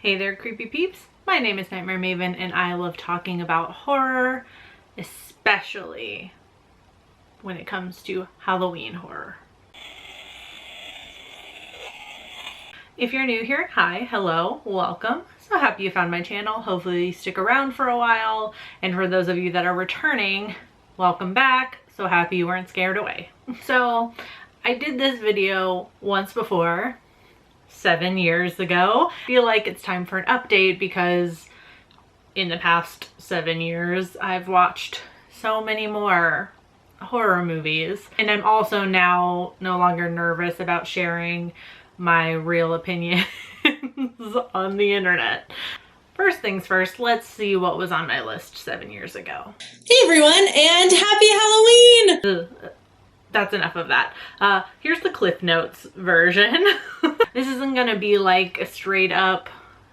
Hey there, creepy peeps. My name is Nightmare Maven and I love talking about horror, especially when it comes to Halloween horror. If you're new here, hi, hello, welcome. So happy you found my channel. Hopefully you stick around for a while. And for those of you that are returning, welcome back. So happy you weren't scared away. So I did this video once before, 7 years ago. I feel like it's time for an update because in the past 7 years, I've watched so many more horror movies. And I'm also now no longer nervous about sharing my real opinions on the internet. First things first, let's see what was on my list 7 years ago. Hey everyone, and happy Halloween! Ugh. That's enough of that. Here's the Cliff Notes version. This isn't gonna be like a straight up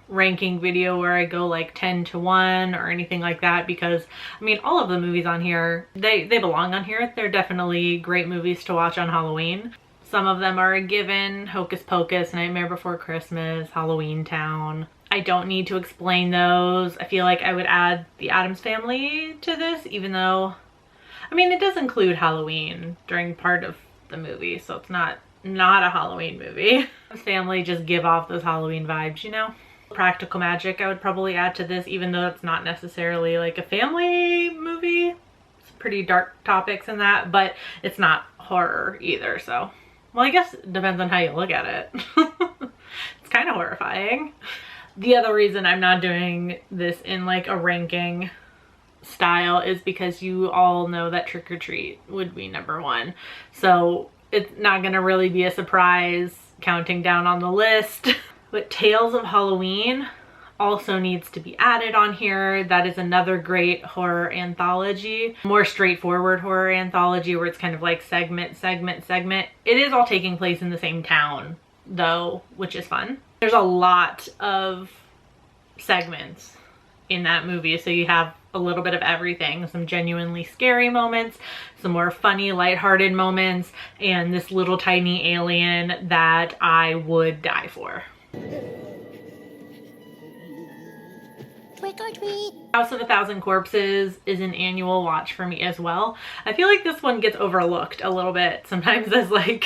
ranking video where I go like 10 to 1 or anything like that, because I mean all of the movies on here, they belong on here. They're definitely great movies to watch on Halloween. Some of them are a given: Hocus Pocus, Nightmare Before Christmas, Halloween Town. I don't need to explain those. I feel like I would add the Addams Family to this, even though, I mean, it does include Halloween during part of the movie, so it's not a Halloween movie. Family just give off those Halloween vibes, you know? Practical Magic I would probably add to this, even though it's not necessarily like a family movie. It's pretty dark topics in that, but it's not horror either, so. Well, I guess it depends on how you look at it. It's kind of horrifying. The other reason I'm not doing this in like a ranking style is because you all know that Trick or Treat would be #1. So it's not gonna really be a surprise counting down on the list. But Tales of Halloween also needs to be added on here. That is another great horror anthology. More straightforward horror anthology where it's kind of like segment. It is all taking place in the same town though, which is fun. There's a lot of segments in that movie, so you have a little bit of everything. Some genuinely scary moments, some more funny, lighthearted moments, and this little tiny alien that I would die for. Trick or treat. House of a Thousand Corpses is an annual watch for me as well. I feel like this one gets overlooked a little bit sometimes as like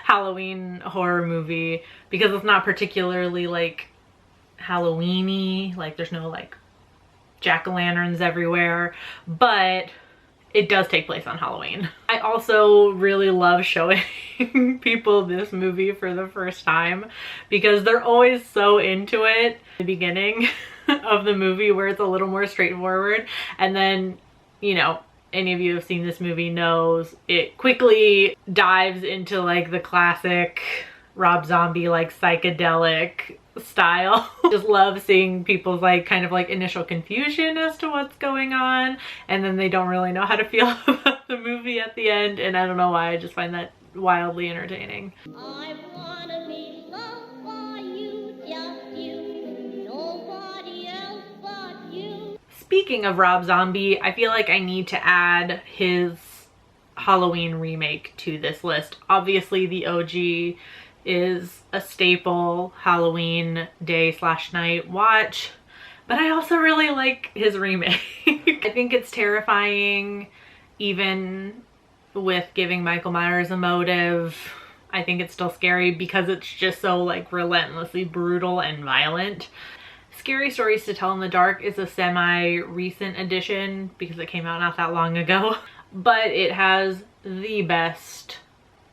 Halloween horror movie because it's not particularly like Halloween-y, like there's no like jack-o'-lanterns everywhere, but it does take place on Halloween. I also really love showing people this movie for the first time because they're always so into it at the beginning of the movie where it's a little more straightforward, and then, you know, any of you have seen this movie knows it quickly dives into like the classic Rob Zombie like psychedelic style. Just love seeing people's like kind of like initial confusion as to what's going on, and then they don't really know how to feel about the movie at the end, and I don't know why, I just find that wildly entertaining. I wanna be loved by you, just you, nobody else but you. Speaking of Rob Zombie, I feel like I need to add his Halloween remake to this list. Obviously the OG is a staple Halloween day/night watch, but I also really like his remake. I think it's terrifying even with giving Michael Myers a motive. I think it's still scary because it's just so like relentlessly brutal and violent. Scary Stories to Tell in the Dark is a semi-recent addition because it came out not that long ago, but it has the best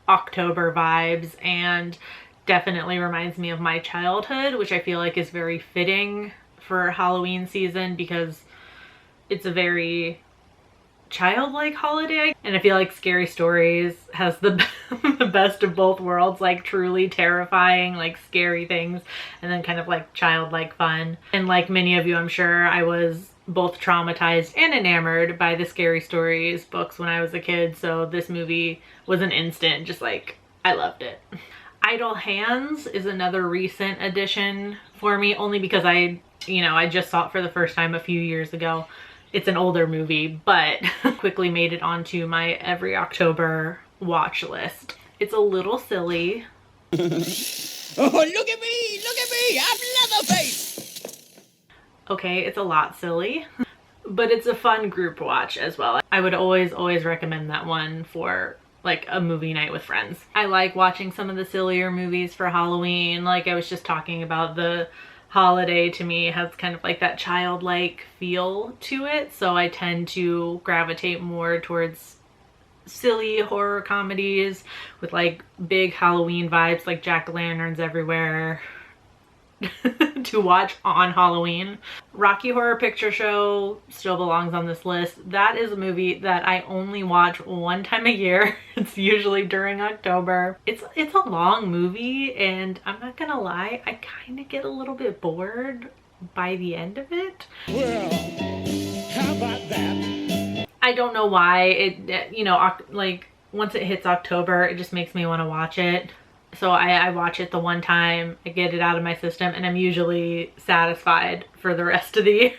October vibes and definitely reminds me of my childhood, which I feel like is very fitting for Halloween season because it's a very childlike holiday, and I feel like Scary Stories has the the best of both worlds, like truly terrifying like scary things and then kind of like childlike fun. And like many of you, I'm sure I was both traumatized and enamored by the Scary Stories books when I was a kid, so this movie was an instant just like I loved it. Idle Hands is another recent addition for me, only because I just saw it for the first time a few years ago. It's an older movie, but quickly made it onto my every October watch list. It's a little silly. Oh, look at me, I'm Leatherface! okay, it's a lot silly, but it's a fun group watch as well. I would always recommend that one for like a movie night with friends. I like watching some of the sillier movies for Halloween. Like I was just talking about, The Holiday to me has kind of like that childlike feel to it. So I tend to gravitate more towards silly horror comedies with like big Halloween vibes, like jack-o'-lanterns everywhere, to watch on Halloween. Rocky Horror Picture Show still belongs on this list. That is a movie that I only watch one time a year. It's usually during October. It's a long movie, and I'm not gonna lie, I kind of get a little bit bored by the end of it. Well, how about that? I don't know why. It, you know, like once it hits October, it just makes me want to watch it. So I watch it the one time, I get it out of my system, and I'm usually satisfied for the rest of the year.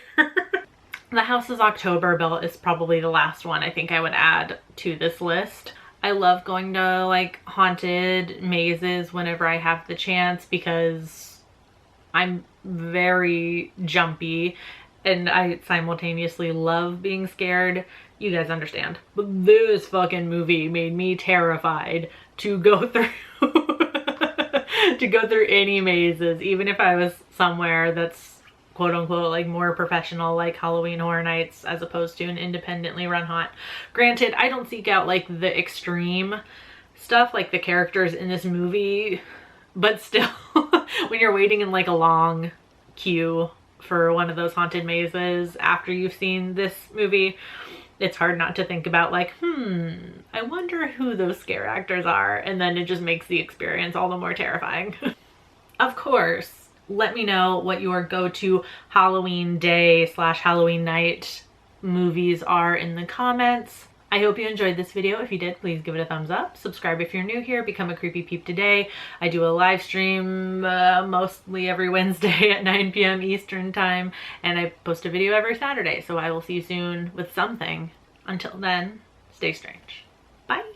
The House is October Built is probably the last one I think I would add to this list. I love going to like haunted mazes whenever I have the chance because I'm very jumpy and I simultaneously love being scared. You guys understand. But this fucking movie made me terrified to go through to go through any mazes, even if I was somewhere that's quote unquote like more professional, like Halloween Horror Nights, as opposed to an independently run haunt. Granted, I don't seek out like the extreme stuff like the characters in this movie, but still, when you're waiting in like a long queue for one of those haunted mazes after you've seen this movie, it's hard not to think about like, I wonder who those scare actors are, and then it just makes the experience all the more terrifying. Of course, let me know what your go-to Halloween day / Halloween night movies are in the comments. I hope you enjoyed this video. If you did, please give it a thumbs up. Subscribe if you're new here. Become a Creepy Peep today. I do a live stream mostly every Wednesday at 9 p.m. Eastern time, and I post a video every Saturday. So I will see you soon with something. Until then, stay strange. Bye.